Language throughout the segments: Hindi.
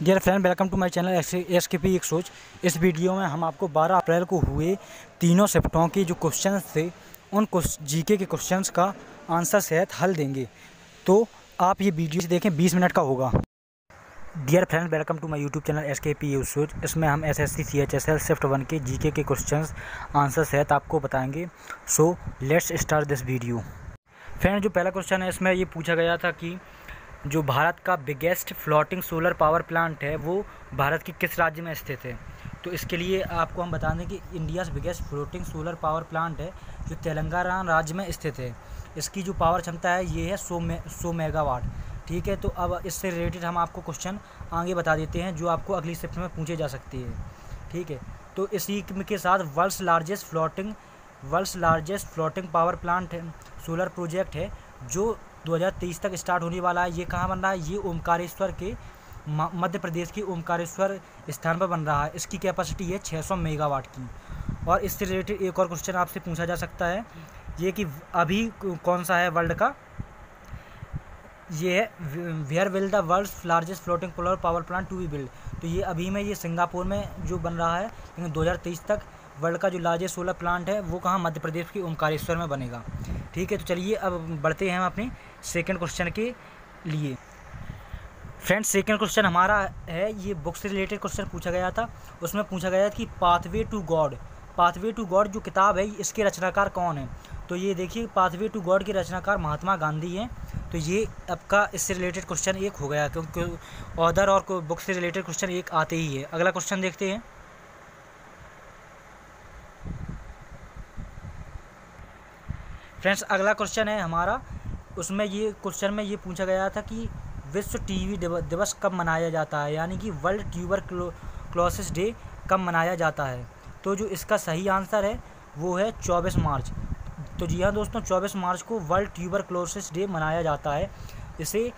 Dear friend, welcome to my channel SKP एक सोच। इस वीडियो में हम आपको 12 अप्रैल को हुए तीनों शिफ्टों के जो क्वेश्चंस थे उन जीके के क्वेश्चंस का आंसर सहित हल देंगे। तो आप ये वीडियो देखें, 20 मिनट का होगा। Dear friend, welcome to my YouTube channel SKP एक सोच। इसमें हम एसएससी सीएचएसएल शिफ्ट 1 के जीके के क्वेश्चंस आंसर सहित आपको बताएंगे। So let's start this video. Friend, जो पहला क्वेश्चन है इसमें ये पूछा गया था कि जो भारत का biggest floating solar power plant है वो भारत के किस राज्य में स्थित है। तो इसके लिए आपको हम बता दें कि India's biggest floating solar power plant है जो तेलंगाना राज्य में स्थित है। इसकी जो पावर क्षमता है ये है 100 मेगावाट। ठीक है, तो अब इससे रिलेटेड हम आपको क्वेश्चन आगे बता देते हैं जो आपको अगली शिफ्ट में पूछे जा सकती है। ठीक है, तो इसी के साथ world's largest floating power plant solar project है जो 2023 तक स्टार्ट होने वाला है। ये कहाँ बन रहा है? ये ओमकारेश्वर के मध्य प्रदेश के ओमकारेश्वर स्थान पर बन रहा है। इसकी कैपेसिटी है 600 मेगावाट की। और इससे रिलेटेड एक और क्वेश्चन आपसे पूछा जा सकता है ये कि अभी कौन सा है वर्ल्ड का, ये है where will the world's largest floating solar power plant to be build. तो ये अभी में ये सिंगापुर में जो बन रहा है, लेकिन 2023 तक वर्ल्ड का जो लार्जेस्ट सोलर प्लांट है वो कहाँ? मध्य प्रदेश के ओमकारेश्वर में बनेगा। ठीक है, तो चलिए अब बढ़ते हैं हम अपने सेकंड क्वेश्चन के लिए। फ्रेंड्स, सेकंड क्वेश्चन हमारा है, ये बुक से रिलेटेड क्वेश्चन पूछा गया था। उसमें पूछा गया था कि पाथवे टू गॉड जो किताब है इसके रचनाकार कौन है। तो ये देखिए, पाथवे टू गॉड के रचनाकार महात्मा गांधी हैं। तो ये आपका इससे रिलेटेड क्वेश्चन एक हो गया, क्योंकि ऑथर और बुक से रिलेटेड क्वेश्चन एक आते ही है। अगला क्वेश्चन देखते हैं। फ्रेंड्स, अगला क्वेश्चन है हमारा, उसमें ये क्वेश्चन में ये पूछा गया था कि विश्व टीबी दिवस कब मनाया जाता है, यानी कि वर्ल्ड ट्यूबरक्लोसिस डे कब मनाया जाता है। तो जो इसका सही आंसर है वो है 24 मार्च। तो जी हाँ दोस्तों, 24 मार्च को वर्ल्ड ट्यूबरक्लोसिस डे मनाया जाता है। इसे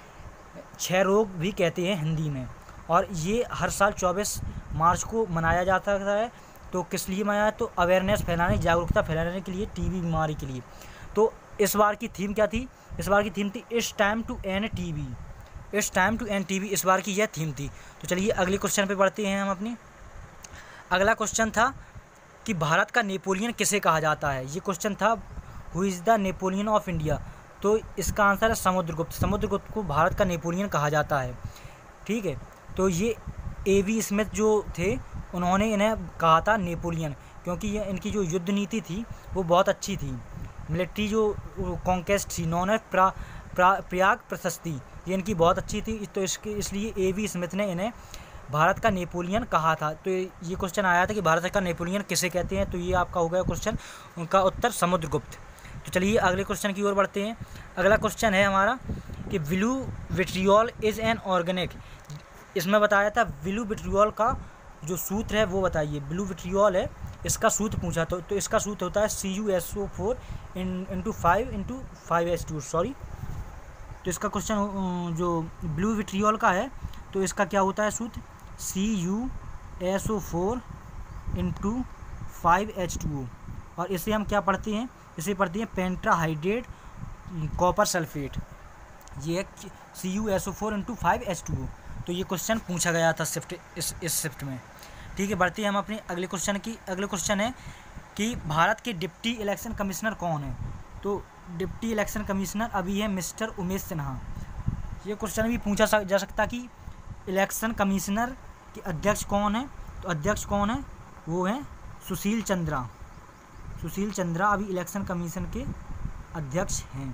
क्षय रोग भी कहते हैं हिंदी में, और ये हर साल 24 मार्च को मनाया जाता है। तो किस लिए मनाया? तो अवेयरनेस फैलाने, जागरूकता फैलाने के लिए, टीबी बीमारी के लिए। तो इस बार की थीम क्या थी? इस बार की थीम थी it's time to end TB. इस बार की यह थीम थी। तो चलिए अगले क्वेश्चन पे बढ़ते हैं हम अपनी। अगला क्वेश्चन था कि भारत का नेपोलियन किसे कहा जाता है। ये क्वेश्चन था, who is the Napoleon of India. तो इसका आंसर है समुद्रगुप्त को भारत का नेपोलियन कहा जाता है। ठीक है, तो ये A.V. स्मिथ जो थे उन्होंने इन्हें कहा था नेपोलियन, क्योंकि ये इनकी जो युद्ध नीति थी वो बहुत अच्छी थी। मिलिट्री जो कॉन्केस्ट थी, इन्होंने प्रयाग प्रशस्ति, ये इनकी बहुत अच्छी थी। तो इसलिए A.V. स्मिथ ने इन्हें भारत का नेपोलियन कहा था। तो ये क्वेश्चन आया था कि भारत का नेपोलियन किसे कहते हैं। तो ये आपका हो गया क्वेश्चन, उनका उत्तर समुद्रगुप्त। तो चलिए अगले क्वेश्चन की ओर बढ़ते हैं। अगला क्वेश्चन है हमारा कि blue vitriol is an organic. इसमें बताया था ब्लू विट्रियोल का जो सूत्र है वो बताइए। ब्लू विट्रियोल है, इसका सूत्र पूछा तो इसका सूत्र होता है CuSO4 × 5 सॉरी। तो इसका क्वेश्चन जो ब्लू विट्रियोल का है तो इसका क्या होता है सूत्र? CuSO4 × 5H2O। और इसे हम क्या पढ़ते हैं? इसे पढ़ते हैं पेंटाहाइड्रेट कॉपर सल्फेट। ये है CuSO4 × 5H2O। तो ये क्वेश्चन पूछा गया था इस शिफ्ट में। ठीक है, बढ़ते हैं हम अपने अगले क्वेश्चन की। अगले क्वेश्चन है कि भारत के डिप्टी इलेक्शन कमिश्नर कौन है। तो डिप्टी इलेक्शन कमिश्नर अभी है मिस्टर उमेश सिन्हा। ये क्वेश्चन भी पूछा जा सकता कि इलेक्शन कमिश्नर के अध्यक्ष कौन है। तो अध्यक्ष कौन है? वो हैं सुशील चंद्रा अभी इलेक्शन कमीशन के अध्यक्ष हैं।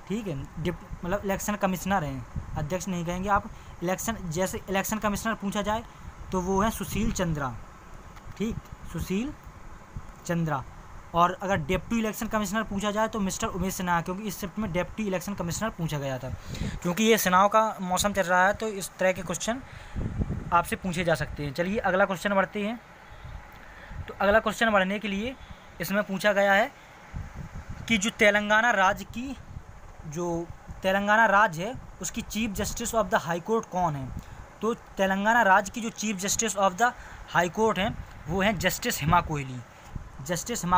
ठीक है, मतलब इलेक्शन कमिश्नर हैं, अध्यक्ष नहीं कहेंगे आप। जैसे इलेक्शन कमिश्नर पूछा जाए तो वो है सुशील चंद्रा। ठीक, सुशील चंद्रा। और अगर डिप्टी इलेक्शन कमिश्नर पूछा जाए तो मिस्टर उमेश सिन्हा, क्योंकि इस शिफ्ट में डिप्टी इलेक्शन कमिश्नर पूछा गया था। क्योंकि ये चुनाव का मौसम चल रहा है तो इस तरह के क्वेश्चन आपसे पूछे जा सकते हैं। चलिए अगला क्वेश्चन बढ़ते हैं। तो अगला क्वेश्चन बढ़ने के लिए इसमें पूछा गया है कि जो तेलंगाना राज्य है उसकी chief justice of the high court कौन है। तो तेलंगाना राज्य की जो chief justice of the high court हैं वो हैं जस्टिस हिमा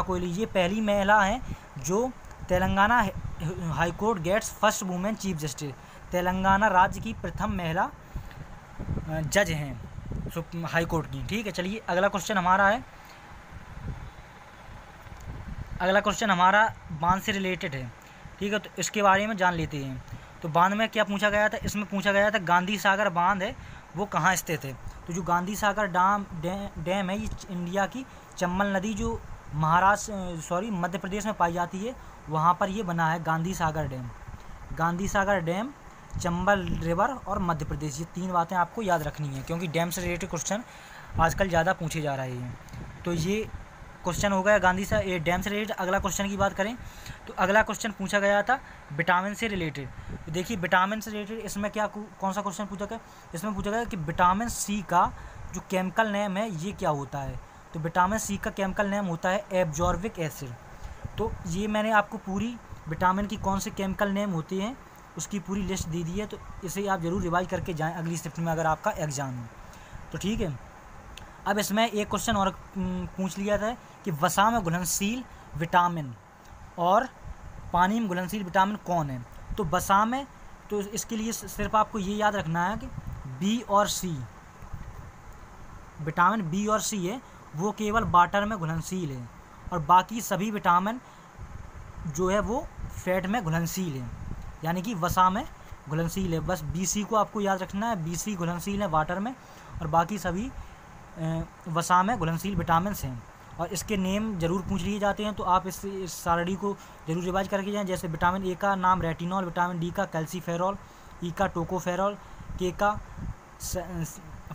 कोहली। ये पहली महिला हैं जो Telangana high court gets first women chief justice. Telangana राज्य की प्रथम महिला जज हैं हाई कोर्ट की। ठीक है, चलिए अगला क्वेश्चन हमारा बांध से रिलेटेड है। ठीक है, तो इसके बारे में जान लेते हैं। तो बांध में क्या पूछा गया था, इसमें पूछा गया था गांधी सागर बांध है वो कहाँ स्थित है। तो जो गांधी सागर डैम है ये इंडिया की चंबल नदी जो मध्य प्रदेश में पाई जाती है वहाँ पर ये बना है गांधी सागर डैम, चंबल रिवर और मध्य प्रदेश। ये 3 बातें आपको याद रखनी है क्योंकि डैम से रिलेटेड क्वेश्चन आजकल ज़्यादा पूछे जा रहे हैं। तो ये क्वेश्चन हो गया डैम से रिलेटेड। अगला क्वेश्चन की बात करें तो अगला क्वेश्चन पूछा गया था विटामिन से रिलेटेड। तो देखिए विटामिन से रिलेटेड इसमें कौन सा क्वेश्चन पूछा गया, इसमें पूछा गया कि विटामिन सी का जो केमिकल नेम है ये क्या होता है। तो विटामिन सी का केमिकल नेम होता है एब्जॉर्बिक एसिड। तो ये मैंने आपको पूरी विटामिन की कौन से केमिकल नेम होते हैं उसकी पूरी लिस्ट दे दी है, तो इसे आप ज़रूर रिवाइज करके जाएँ अगली शिफ्ट में अगर आपका एग्ज़ाम है तो। ठीक है, अब इसमें एक क्वेश्चन और पूछ लिया था कि वसा में घुलनशील विटामिन और पानी में घुलनशील विटामिन कौन है। तो वसा में, तो इसके लिए सिर्फ आपको ये याद रखना है कि बी और सी, विटामिन बी और सी है वो केवल वाटर में घुलनशील है और बाकी सभी विटामिन जो है वो फैट में घुलनशील है, यानी कि वसा में घुलनशील है। बस बी सी को आपको याद रखना है, बी सी घुलनशील है वाटर में और बाकी सभी वसा में घुलनशील विटामिन हैं। और इसके नेम जरूर पूछ लिए जाते हैं, तो आप इस सारणी को जरूर रिवाइज करके जाएं। जैसे विटामिन ए का नाम रेटिनॉल, विटामिन डी का कैल्सीफेरॉल, ई का टोकोफेरॉल, के का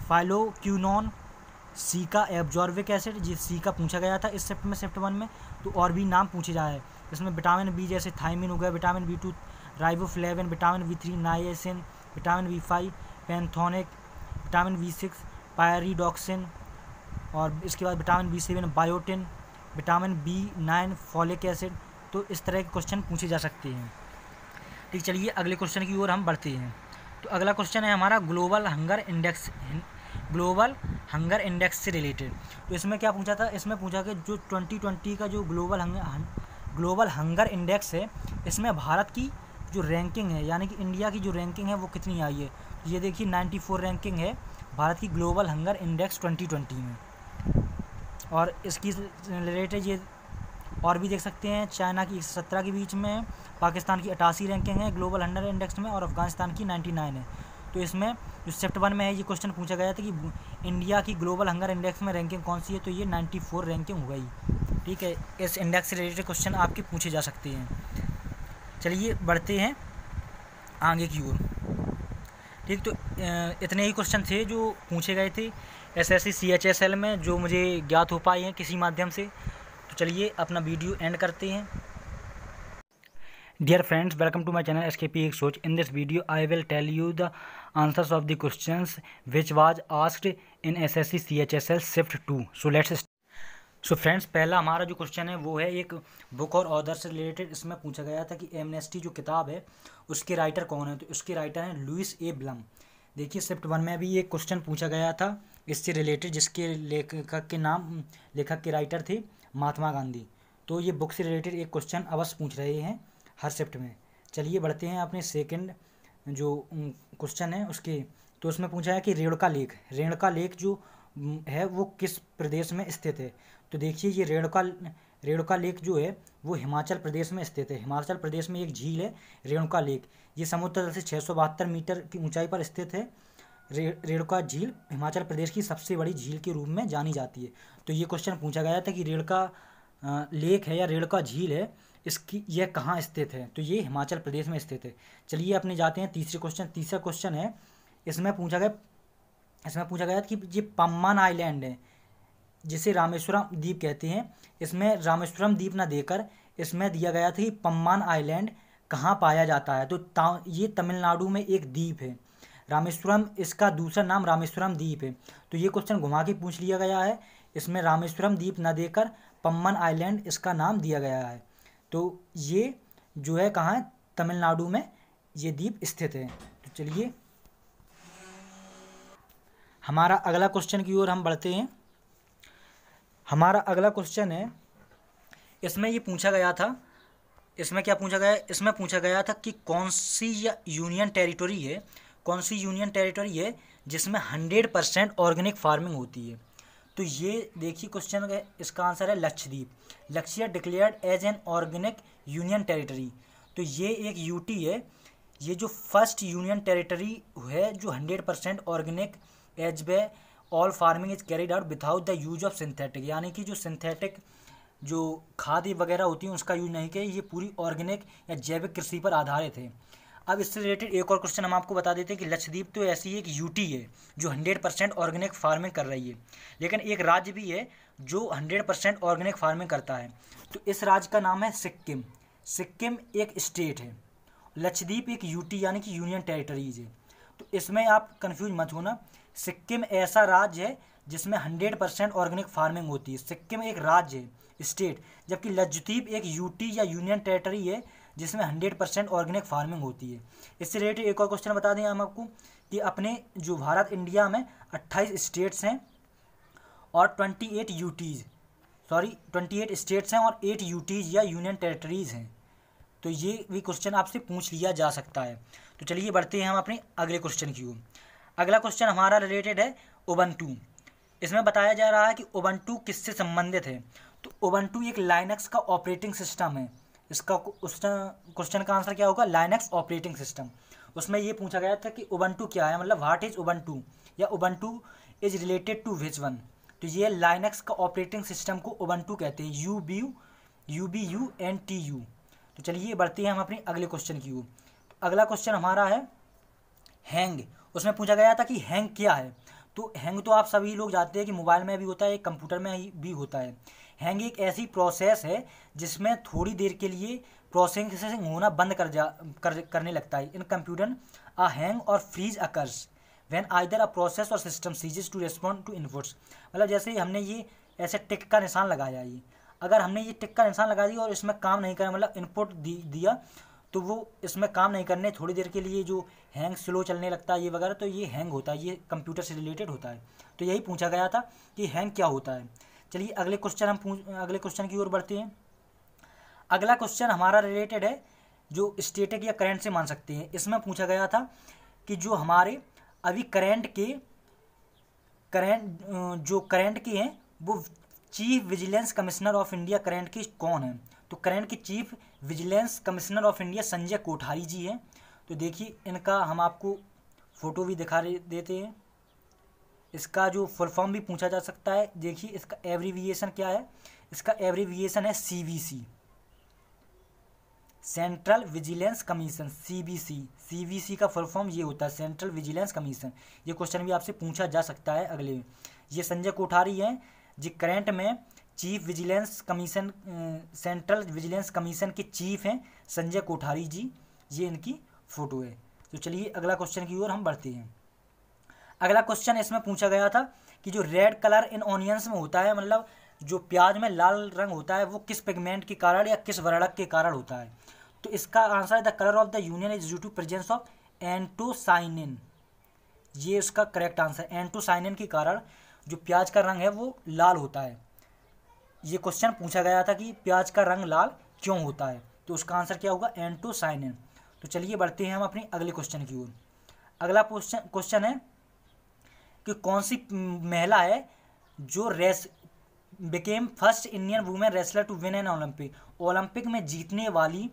फाइलोक्विनोन, सी का एब्जॉर्बिक एसिड, जिस सी का पूछा गया था इस शिफ्ट 1 में। तो और भी नाम पूछे जाए इसमें विटामिन बी जैसे थायमिन हो गया, विटामिन बी2 राइबोफ्लेविन, विटामिन बी3 niacin, vitamin B five pantothenic, vitamin बी6 पायरिडॉक्सिन और इसके बाद विटामिन बी7 biotin, vitamin B nine folic acid. तो इस तरह के क्वेश्चन पूछे जा सकते हैं। ठीक, चलिए अगले क्वेश्चन की ओर हम बढ़ते हैं। तो अगला क्वेश्चन है हमारा ग्लोबल हंगर इंडेक्स से रिलेटेड। तो इसमें क्या पूछा था, इसमें पूछा कि जो 2020 का जो ग्लोबल हंगर इंडेक्स है इसमें भारत की जो रैंकिंग है यानी कि इंडिया की जो रैंकिंग है वो कितनी आई है। तो ये देखिए 94 रैंकिंग है भारत की ग्लोबल हंगर इंडेक्स 2020 में। और इसकी रिलेटेड ये और भी देख सकते हैं, चाइना की 117 के बीच में है, पाकिस्तान की 88 रैंकिंग है ग्लोबल हंगर इंडेक्स में और अफगानिस्तान की 99 है। तो इसमें जो शिफ्ट 1 में है ये क्वेश्चन पूछा गया था कि इंडिया की ग्लोबल हंगर इंडेक्स में रैंकिंग कौन सी है, तो ये 94 रैंकिंग हो गई। ठीक है, इस इंडेक्स से रिलेटेड क्वेश्चन आपके पूछे जा सकते हैं। चलिए बढ़ते हैं आगे की ओर। ठीक, तो इतने ही क्वेश्चन थे जो पूछे गए थे SSC CHSL में जो मुझे ज्ञात हो पाए हैं किसी माध्यम से। तो चलिए अपना वीडियो एंड करते हैं। Dear friends, welcome to my channel SKP Soch. In this video, I will tell you the answers of the questions which was asked in SSC CHSL Shift 2. So let's start. So friends, पहला हमारा जो क्वेश्चन है वो है एक बुक और ऑथर से रिलेटेड। इसमें पूछा गया था कि एमनेस्टी जो किताब है उसके राइटर कौन है। तो उसके राइटर हैं लुइस ए ब्लम। देखिए शिफ्ट 1 में भी एक क्वेश्चन पूछा गया था इससे रिलेटेड, जिसके लेखक के राइटर थे महात्मा गांधी। तो ये बुक से रिलेटेड एक क्वेश्चन अवश्य पूछ रहे हैं हर शिफ्ट में। चलिए बढ़ते हैं अपने सेकंड जो क्वेश्चन है उसके। तो उसमें पूछा है कि रेणुका लेक जो है वो किस प्रदेश में स्थित है। तो देखिए ये रेणुका लेक जो है वो हिमाचल प्रदेश में स्थित है। हिमाचल प्रदेश में एक झील है रेणुका लेक, ये समुद्र तल से 672 मीटर की ऊंचाई पर स्थित है। रेणुका झील हिमाचल प्रदेश की सबसे बड़ी झील के रूप में जानी जाती है। तो ये क्वेश्चन पूछा गया था कि रेणुका लेक है या रेणुका झील है इसकी यह कहाँ स्थित है। तो ये हिमाचल प्रदेश में स्थित है। चलिए अपने जाते हैं तीसरा क्वेश्चन है। इसमें पूछा गया कि ये पम्मान आइलैंड है जिसे रामेश्वरम द्वीप कहते हैं। इसमें रामेश्वरम द्वीप ना देकर इसमें दिया गया था कि पम्मान आइलैंड कहाँ पाया जाता है। तो ये तमिलनाडु में एक द्वीप है रामेश्वरम, इसका दूसरा नाम रामेश्वरम द्वीप है। तो ये क्वेश्चन घुमा के पूछ लिया गया है, इसमें रामेश्वरम द्वीप न देकर पम्बन आइलैंड इसका नाम दिया गया है। तो ये जो है कहाँ है, तमिलनाडु में ये द्वीप स्थित है। तो चलिए हमारा अगला क्वेश्चन की ओर हम बढ़ते हैं। हमारा अगला क्वेश्चन है, इसमें ये पूछा गया था, इसमें क्या पूछा गया, इसमें पूछा गया था कि कौन सी यूनियन टेरिटरी है, कौन सी यूनियन टेरिटरी है जिसमें 100% ऑर्गेनिक फार्मिंग होती है? तो ये देखिए क्वेश्चन का इसका आंसर है Lakshadweep. Lakshadweep declared as an organic union territory. तो ये एक यूटी है, ये जो फर्स्ट यूनियन टेरिटरी है जो 100% organic as way all farming is carried out without the use of synthetic, यानी कि जो सिंथेटिक जो खाद वगैरह होती हैं उसका यूज नहीं किया, ये पूरी ऑर्गेनिक या जैविक कृषि पर आधारित है। अब इससे रिलेटेड एक और क्वेश्चन हम आपको बता देते हैं कि लक्षद्वीप तो ऐसी एक यूटी है जो 100% ऑर्गेनिक फार्मिंग कर रही है, लेकिन एक राज्य भी है जो 100% ऑर्गेनिक फार्मिंग करता है। तो इस राज्य का नाम है सिक्किम। सिक्किम एक स्टेट है, लक्षद्वीप एक यूटी यानी कि यूनियन टेरिटरीज है। तो इसमें आप कंफ्यूज मत होना, सिक्किम ऐसा राज्य है जिसमें 100% ऑर्गेनिक फार्मिंग होती है। सिक्किम एक राज्य है, स्टेट, जबकि लक्षद्वीप एक यूटी या यूनियन टेरिटरी है जिसमें 100% ऑर्गेनिक फार्मिंग होती है। इससे रिलेटेड एक और क्वेश्चन बता दें हम आपको कि अपने जो भारत इंडिया में 28 स्टेट्स हैं और 28 स्टेट्स हैं और 8 यूटीज या यूनियन टेरिटरीज हैं। तो ये भी क्वेश्चन आपसे पूछ लिया जा सकता है। तो चलिए बढ़ते हैं हम अपने अगले क्वेश्चन की ओर। अगला क्वेश्चन हमारा रिलेटेड है उबंटू। इसमें बताया जा रहा है कि उबंटू किससे संबंधित है? तो उबंटू एक लाइनक्स का ऑपरेटिंग सिस्टम है। इसका क्वेश्चन का आंसर क्या होगा? Linux operating system. उसमें ये पूछा गया था कि उबंटू क्या है, मतलब व्हाट इज उबंटू या Ubuntu is related to which one. तो ये लाइनक्स का ऑपरेटिंग सिस्टम को उबंटू कहते हैं, UBUNTU। तो चलिए बढ़ते हैं हम अपने अगले क्वेश्चन की ओर। तो अगला क्वेश्चन हमारा है हैंग। उसमें पूछा गया था कि हैंग क्या है? तो हैंग तो आप सभी लोग जानते हैं कि मोबाइल में भी होता है, कंप्यूटर में भी होता है। हैंग एक ऐसी प्रोसेस है जिसमें थोड़ी देर के लिए प्रोसेसिंग होना बंद करने लगता है। In computer a hang or freeze occurs when either a process or system ceases to respond to inputs. मतलब जैसे हमने ये ऐसे टिक का निशान लगाया, ये अगर हमने ये टिक का निशान लगा दिया और इसमें काम नहीं करा, मतलब इनपुट दिया तो वो इसमें काम नहीं करने, थोड़ी देर के लिए जो हैंग स्लो चलने लगता है ये वगैरह, तो ये हैंग होता है, ये कंप्यूटर से रिलेटेड होता है। तो यही पूछा गया था कि हैंग क्या होता है। चलिए अगले क्वेश्चन की ओर बढ़ते हैं। अगला क्वेश्चन हमारा रिलेटेड है जो स्टैटिक या करंट से मान सकते हैं। इसमें पूछा गया था कि जो हमारे अभी करंट के हैं वो chief vigilance commissioner of India current के कौन है? तो करंट के chief vigilance commissioner of India Sanjay Kothari ji हैं। तो देखिए इनका हम आपको फ़ोटो भी दिखा देते हैं। इसका जो फुल फॉर्म भी पूछा जा सकता है। देखिए इसका एब्रीविएशन क्या है? इसका एब्रीविएशन है CVC, central vigilance commission, CVC का फुल फॉर्म ये होता है, सेंट्रल विजिलेंस कमीशन। ये क्वेश्चन भी आपसे पूछा जा सकता है अगले में। ये संजय कोठारी हैं जी करंट में chief vigilance commission, central vigilance commission के चीफ हैं संजय कोठारी जी। ये इनकी फ़ोटो है। तो चलिए अगला क्वेश्चन की ओर हम बढ़ते हैं। अगला क्वेश्चन इसमें पूछा गया था कि जो रेड कलर इन ऑनियंस में होता है, मतलब जो प्याज में लाल रंग होता है, वो किस पिगमेंट के कारण या किस वर्णक के कारण होता है? तो इसका आंसर है the colour of the union is due to presence of anthocyanin. ये इसका करेक्ट आंसर। एंटोसाइनिन के कारण जो प्याज का रंग है वो लाल होता है। ये क्वेश्चन पूछा गया था कि प्याज का रंग लाल क्यों होता है? तो उसका आंसर क्या होगा? एंटोसाइनिन। तो चलिए बढ़ते हैं हम अपने अगले क्वेश्चन की ओर। अगला क्वेश्चन है कि कौन सी महिला है जो became first Indian women wrestler to win an Olympic में जीतने वाली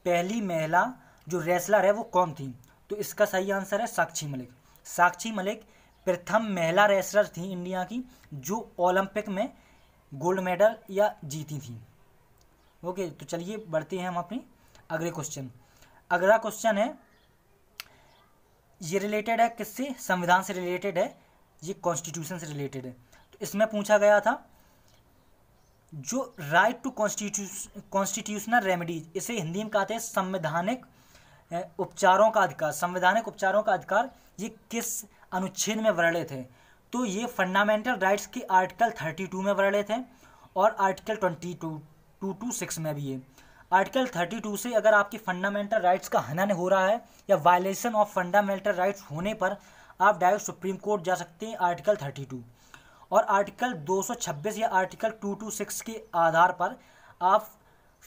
पहली महिला जो रेसलर है वो कौन थी? तो इसका सही आंसर है साक्षी मलिक। साक्षी मलिक प्रथम महिला रेसलर थी इंडिया की जो ओलंपिक में गोल्ड मेडल या जीती थी। ओके, तो चलिए बढ़ते हैं हम अपने अगले क्वेश्चन। अगला क्वेश्चन है, ये रिलेटेड है किससे? संविधान से रिलेटेड है, ये कॉन्स्टिट्यूशन से रिलेटेड है। तो इसमें पूछा गया था जो राइट टू कॉन्स्टिट्यूशनल रेमेडीज, इसे हिंदी में कहते हैं संवैधानिक उपचारों का अधिकार। संवैधानिक उपचारों का अधिकार ये किस अनुच्छेद में वर्णित है? तो ये फंडामेंटल राइट्स के आर्टिकल 32 में वर्णित है और आर्टिकल 226 में भी है। आर्टिकल 32 से अगर आपके फंडामेंटल राइट्स का हनन हो रहा है या वायलेशन ऑफ फंडामेंटल राइट्स होने पर आप डायरेक्ट सुप्रीम कोर्ट जा सकते हैं, आर्टिकल 32। और आर्टिकल 226 या आर्टिकल 226 के आधार पर आप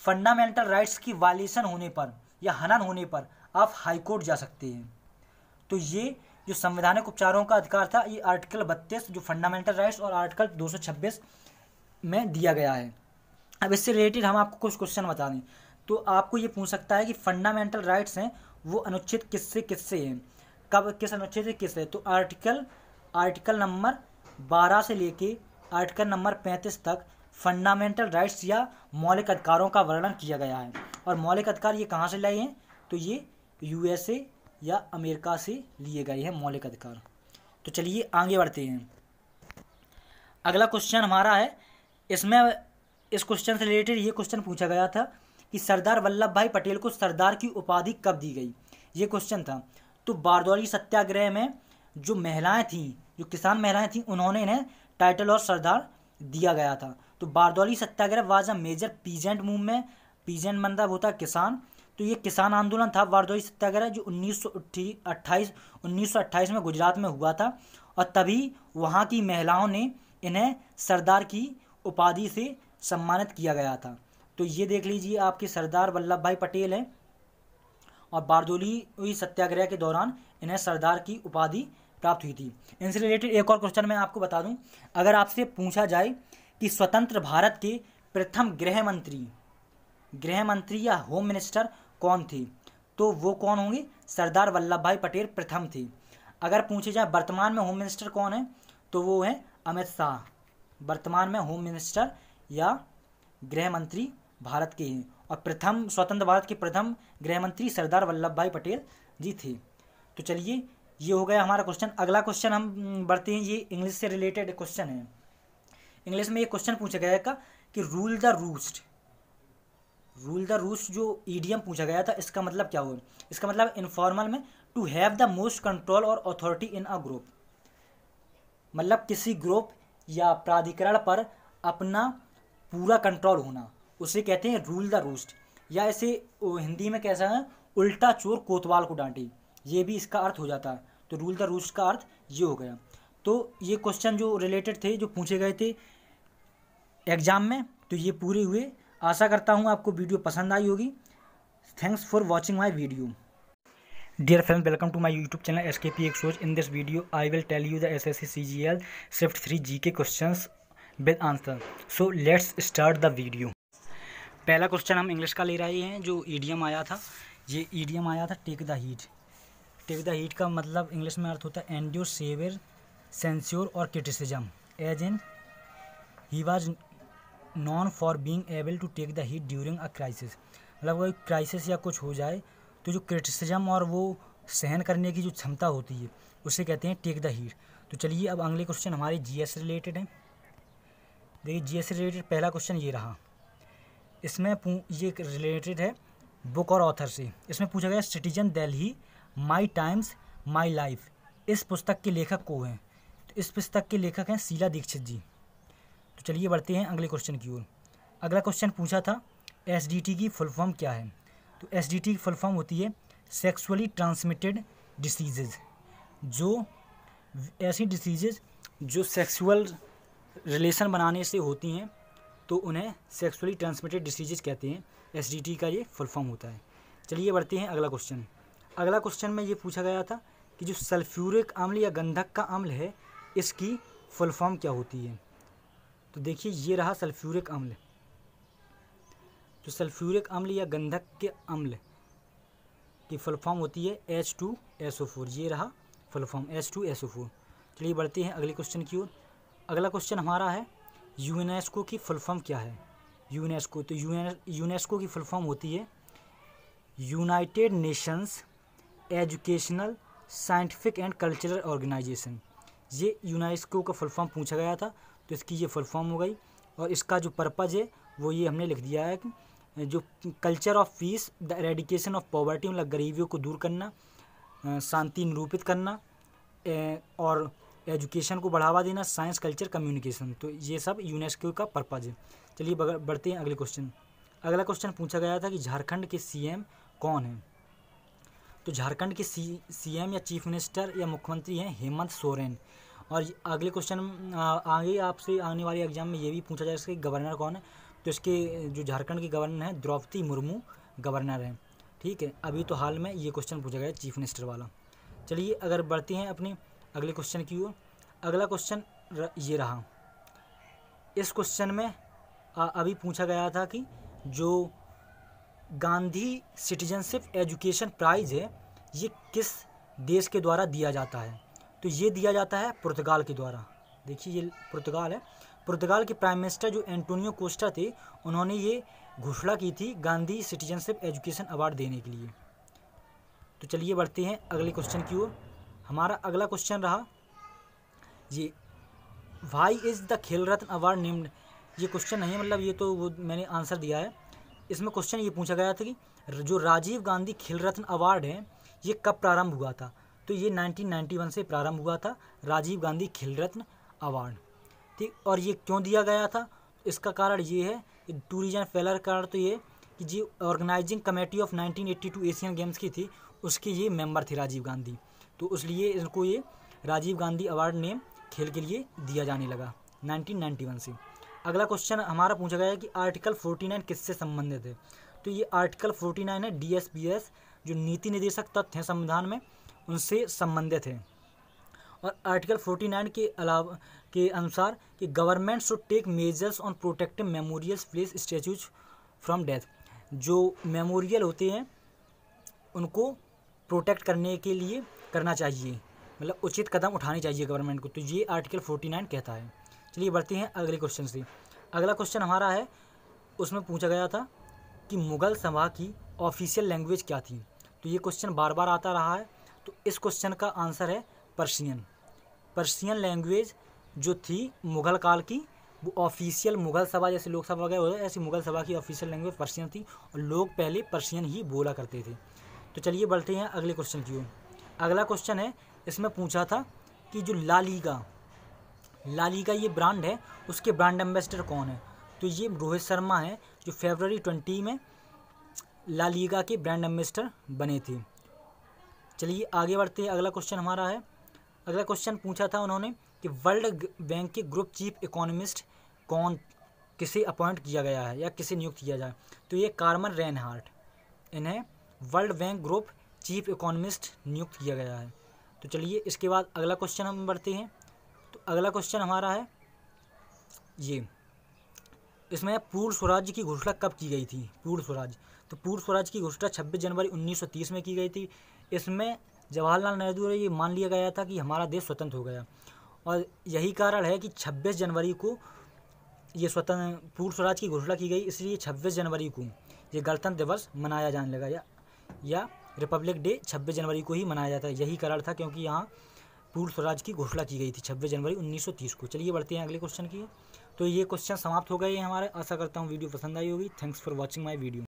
फंडामेंटल राइट्स की वायलेशन होने पर या हनन होने पर आप हाई कोर्ट जा सकते हैं। तो ये जो संवैधानिक उपचारों का अधिकार था ये आर्टिकल 32 जो फंडामेंटल राइट्स और आर्टिकल 226 में दिया गया है। अब इससे रिलेटेड हम आपको कुछ क्वेश्चन बता दें तो आपको ये पूछ सकता है कि फंडामेंटल राइट्स हैं वो अनुच्छेद किससे किससे हैं, कब किस अनुच्छेद से किस है। तो आर्टिकल नंबर 12 से लेके आर्टिकल नंबर 35 तक फंडामेंटल राइट्स या मौलिक अधिकारों का वर्णन किया गया है। और मौलिक अधिकार ये कहाँ से लाए हैं, तो ये यूएसए या अमेरिका से लिए गए हैं मौलिक अधिकार। तो चलिए आगे बढ़ते हैं। अगला क्वेश्चन हमारा है, इसमें इस क्वेश्चन से रिलेटेड ये क्वेश्चन पूछा गया था कि सरदार वल्लभ भाई पटेल को सरदार की उपाधि कब दी गई, ये क्वेश्चन था। तो बारदौली सत्याग्रह में जो महिलाएं थीं, जो किसान महिलाएं थीं, उन्होंने इन्हें टाइटल और सरदार दिया गया था। तो Bardoli Satyagraha was a major peasant movement, peasant मतलब होता है किसान। तो ये किसान आंदोलन था बारदौली सत्याग्रह जो 1928 में गुजरात में हुआ था। और तभी वहाँ की महिलाओं ने इन्हें सरदार की उपाधि से सम्मानित किया गया था। तो ये देख लीजिए आपके सरदार वल्लभ भाई पटेल हैं और बारदौली सत्याग्रह के दौरान इन्हें सरदार की उपाधि प्राप्त हुई थी। इनसे रिलेटेड एक और क्वेश्चन मैं आपको बता दूं, अगर आपसे पूछा जाए कि स्वतंत्र भारत के प्रथम गृह मंत्री या होम मिनिस्टर कौन थे, तो वो कौन होंगे, सरदार वल्लभ भाई पटेल प्रथम थे। अगर पूछे जाए वर्तमान में होम मिनिस्टर कौन है, तो वो है अमित शाह, वर्तमान में होम मिनिस्टर या गृह मंत्री भारत के हैं। और प्रथम स्वतंत्र भारत के प्रथम गृह मंत्री सरदार वल्लभ भाई पटेल जी थे। तो चलिए ये हो गया हमारा क्वेश्चन। अगला क्वेश्चन हम बढ़ते हैं, ये इंग्लिश से रिलेटेड क्वेश्चन है। इंग्लिश में ये क्वेश्चन पूछा गया था कि रूल द रूस्ट जो ईडियम पूछा गया था, इसका मतलब क्या हुआ। इसका मतलब इनफॉर्मल में to have the most control और अथॉरिटी इन अ ग्रुप, मतलब किसी ग्रुप या प्राधिकरण पर अपना पूरा कंट्रोल होना, उसे कहते हैं रूल द रूस्ट। या ऐसे हिंदी में कैसा है, उल्टा चोर कोतवाल को डांटे, ये भी इसका अर्थ हो जाता है। तो रूल द रूस्ट का अर्थ ये हो गया। तो ये क्वेश्चन जो रिलेटेड थे, जो पूछे गए थे एग्जाम में, तो ये पूरे हुए। आशा करता हूँ आपको वीडियो पसंद आई होगी। Thanks for watching my video. Dear friends, welcome to my YouTube channel SKP Exos. In this video, I will tell you the SSC CGL Shift 3 GK questions with answer. So let's start the video. पहला क्वेश्चन हम इंग्लिश का ले रहे हैं। जो ईडियम आया था, ये ईडियम आया था take the heat. Take the heat का मतलब इंग्लिश में अर्थ होता है एंड्योर, सेवियर, सेंस्योर और criticism. As in he was known for being able to take the heat during a crisis, मतलब कोई क्राइसिस या कुछ हो जाए तो जो क्रिटिसिज्म और वो सहन करने की जो क्षमता होती है उसे कहते हैं टेक द हीट। तो चलिए अब अगले क्वेश्चन हमारे जीएस से रिलेटेड हैं। देखिए जीएस से रिलेटेड पहला क्वेश्चन ये रहा। इसमें ये रिलेटेड है बुक और ऑथर से। इसमें पूछा गया citizen Delhi my times my life, इस पुस्तक के लेखक को हैं। तो इस पुस्तक के लेखक हैं शीला दीक्षित जी। तो चलिए बढ़ते हैं अगले क्वेश्चन की ओर। अगला क्वेश्चन पूछा था एसडीटी की फुल फॉर्म क्या है। तो एसडीटी की फुल फॉर्म होती है सेक्सुअली ट्रांसमिटेड डिसीजेज। जो ऐसी डिसीजेज जो सेक्सुअल रिलेशन बनाने से होती हैं तो उन्हें सेक्सुअली ट्रांसमिटेड डिसीजेज कहते हैं। एसडीटी का ये फुल फॉर्म होता है। चलिए बढ़ते हैं अगला क्वेश्चन। अगला क्वेश्चन में ये पूछा गया था कि जो सल्फ्यूरिक अम्ल या गंधक का अम्ल है इसकी फुल फॉर्म क्या होती है। तो देखिए ये रहा सल्फ्यूरिक अम्ल। जो सल्फ्यूरिक अम्ल या गंधक के अम्ल की फुल फॉर्म होती है H2SO4। ये रहा फुल फॉर्म H2SO4। चलिए बढ़ते हैं अगले क्वेश्चन की ओर। अगला क्वेश्चन हमारा है यूनेस्को की फुल फॉर्म क्या है। यूनेस्को, तो यूनेस्को की फुल फॉर्म होती है United Nations Educational Scientific and Cultural Organization. ये यूनेस्को का फुल फॉर्म पूछा गया था तो इसकी ये फुल फॉर्म हो गई। और इसका जो पर्पज़ है वो ये हमने लिख दिया है कि जो culture of peace, the eradication of poverty, मतलब गरीबियों को दूर करना, शांति निरूपित करना और एजुकेशन को बढ़ावा देना, साइंस, कल्चर, कम्युनिकेशन। तो ये सब यूनेस्को का पर्पज़ है। चलिए बढ़ते हैं अगले क्वेश्चन। अगला क्वेश्चन पूछा गया था कि झारखंड के सीएम कौन हैं। तो झारखंड के सीएम या चीफ मिनिस्टर या मुख्यमंत्री हैं हेमंत सोरेन। और अगले क्वेश्चन आगे आपसे आने वाले एग्जाम में ये भी पूछा जाए इसके गवर्नर कौन है। तो इसके जो झारखंड के गवर्नर हैं द्रौपदी मुर्मू गवर्नर हैं। ठीक है, अभी तो हाल में ये क्वेश्चन पूछा गया चीफ मिनिस्टर वाला। चलिए अगर बढ़ते हैं अपने अगले क्वेश्चन की ओर। अगला क्वेश्चन ये रहा। इस क्वेश्चन में अभी पूछा गया था कि जो गांधी सिटीजनशिप एजुकेशन प्राइज़ है ये किस देश के द्वारा दिया जाता है। तो ये दिया जाता है पुर्तगाल के द्वारा। देखिए ये पुर्तगाल है। पुर्तगाल के प्राइम मिनिस्टर जो एंटोनियो कोस्टा थे, उन्होंने ये घोषणा की थी गांधी सिटीजनशिप एजुकेशन अवार्ड देने के लिए। तो चलिए बढ़ते हैं अगले क्वेश्चन की ओर। हमारा अगला क्वेश्चन रहा ये, व्हाई इज़ द खेल रत्न अवार्ड नेम्ड। ये क्वेश्चन नहीं है, मतलब ये तो वो मैंने आंसर दिया है। इसमें क्वेश्चन ये पूछा गया था कि जो राजीव गांधी खेल रत्न अवार्ड है ये कब प्रारंभ हुआ था। तो ये 1991 से प्रारंभ हुआ था राजीव गांधी खेल रत्न अवार्ड, ठीक। और ये क्यों दिया गया था, इसका कारण ये है, टू रीजन फेलर कारण तो ये कि जो organising committee of 1982 Asian Games की थी उसके ये मेंबर थे राजीव गांधी, तो इसलिए इनको ये राजीव गांधी अवार्ड नेम खेल के लिए दिया जाने लगा 1991 से। अगला क्वेश्चन हमारा पूछा गया है कि आर्टिकल 49 किससे संबंधित है। तो ये आर्टिकल 49 है DSBS जो नीति निर्देशक तथ्य हैं संविधान में, उनसे संबंधित है। और आर्टिकल 49 के अलावा के अनुसार कि government should take measures on protective memorials place statues from death. जो मेमोरियल होते हैं उनको प्रोटेक्ट करने के लिए करना चाहिए, मतलब उचित कदम उठाने चाहिए गवर्नमेंट को। तो ये आर्टिकल 49 कहता है। चलिए बढ़ते हैं अगले क्वेश्चन से। अगला क्वेश्चन हमारा है, उसमें पूछा गया था कि मुग़ल सभा की ऑफिशियल लैंग्वेज क्या थी। तो ये क्वेश्चन बार बार आता रहा है। तो इस क्वेश्चन का आंसर है पर्शियन। पर्शियन लैंग्वेज जो थी मुग़ल काल की, वो ऑफिशियल मुग़ल सभा जैसे लोकसभा वगैरह होता है ऐसी मुग़ल सभा की ऑफिशियल लैंग्वेज पर्शियन थी और लोग पहले पर्शियन ही बोला करते थे। तो चलिए बढ़ते हैं अगले क्वेश्चन की ओर। अगला क्वेश्चन है, इसमें पूछा था कि जो ला लीगा ये ब्रांड है उसके ब्रांड एम्बेसडर कौन है। तो ये रोहित शर्मा है जो फरवरी 20 में ला लीगा के ब्रांड एम्बेसडर बने थे। चलिए आगे बढ़ते हैं। अगला क्वेश्चन हमारा है, अगला क्वेश्चन पूछा था उन्होंने कि वर्ल्ड बैंक के ग्रुप चीफ इकोनॉमिस्ट किसे अपॉइंट किया गया है या किसे नियुक्त किया जाए। तो ये कार्मन रेनहार्ट, इन्हें world bank group chief economist नियुक्त किया गया है। तो चलिए इसके बाद अगला क्वेश्चन हम बढ़ते हैं। तो अगला क्वेश्चन हमारा है ये, इसमें पूर्ण स्वराज्य की घोषणा कब की गई थी। पूर्ण स्वराज, तो पूर्ण स्वराज की घोषणा 26 जनवरी 1930 में की गई थी। इसमें जवाहरलाल नेहरू ने ये मान लिया गया था कि हमारा देश स्वतंत्र हो गया, और यही कारण है कि 26 जनवरी को ये पूर्ण स्वराज की घोषणा की गई, इसलिए 26 जनवरी को ये गणतंत्र दिवस मनाया जाने लगा, या रिपब्लिक डे 26 जनवरी को ही मनाया जाता है। यही कारण था क्योंकि यहाँ पूर्ण स्वराज की घोषणा की गई थी 26 जनवरी 1930 को। चलिए बढ़ते हैं अगले क्वेश्चन की। तो ये क्वेश्चन समाप्त हो गए हैं हमारे। आशा करता हूँ वीडियो पसंद आई होगी। Thanks for watching my video.